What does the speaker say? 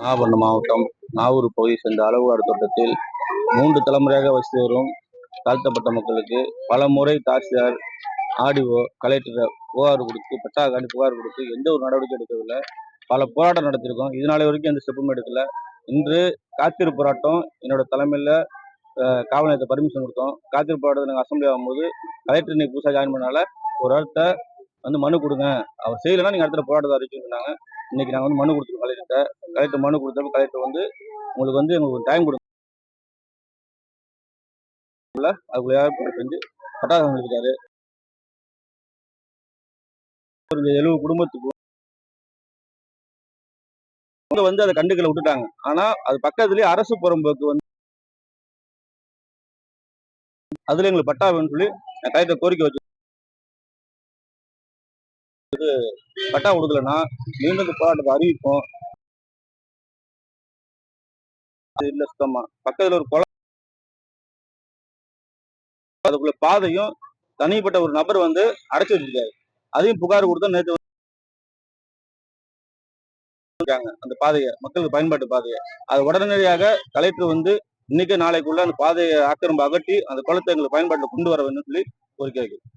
நாகப்பட்டினம் மாவட்டம் நாகூர் பகுதியை சேர்ந்த அளவுகாடு தோட்டத்தில் 3 தலைமுறையாக வசித்து வரும் தாழ்த்தப்பட்ட மக்களுக்கு பல முறை தாசில்தார், ஆர்டிஓ, கலெக்டர் புகார் கொடுத்து, பட்டா காண்டி புகார் கொடுத்து எந்த ஒரு நடவடிக்கை எடுக்கவில்லை. பல போராட்டம் நடத்திருக்கோம். இதனால வரைக்கும் எந்த ஸ்டெப்பும் எடுக்கல. இன்று காத்திருப்பு போராட்டம் என்னோட தலைமையில் காவல் நிலையத்தை பர்மிஷன் கொடுத்தோம். காத்திருப்பு போராட்டத்தை நாங்கள் அசம்பிளி ஆகும்போது கலெக்டர் இன்னைக்கு புதுசாக ஜாயின் பண்ணனால ஒரு இடத்த வந்து மனு கொடுங்க, அவர் செய்யலைன்னா நீங்கள் இடத்துல போராட்டத்தை அறிவிச்சுன்னு சொன்னாங்க. இன்னைக்கு நாங்கள் வந்து மனு கொடுத்துருக்கோம். கலெக்டர் மனு கொடுத்தப்ப கலெக்டர் வந்து உங்களுக்கு டைம் கொடுங்க, அதுக்குள்ள ஏற்பாடு செஞ்சு பட்டாசம் கொடுத்துட்டாரு. 70 குடும்பத்துக்கு வந்து அதை கண்டுகளை விட்டுட்டாங்க. ஆனா அது பக்கத்துலயே அரசு புறம்போக்கு வந்து அதுல எங்களுக்கு பட்டா வேணும்னு சொல்லி கலெக்டர் கோரிக்கை வச்சு பட்டா கொடுக்கலன்னா மீண்டும் போராட்டத்தை அறிவிப்போம். இல்ல சுத்தமா பக்கத்துல ஒரு குளம், அதுக்குள்ள பாதையும் தனிப்பட்ட ஒரு நபர் வந்து அடைச்சு வச்சிருக்காரு. அதையும் புகார் கொடுத்தா நேற்று அந்த பாதையை மக்களுக்கு பயன்பாட்டு பாதையை அது உடனடியாக கலெக்டர் வந்து இன்னைக்கு நாளைக்குள்ள அந்த பாதையை ஆக்கிரமிப்பு அகற்றி அந்த குளத்தை எங்களுக்கு பயன்பாட்டில் கொண்டு வர வேண்டும் சொல்லி கோரிக்கை வைக்கிறேன்.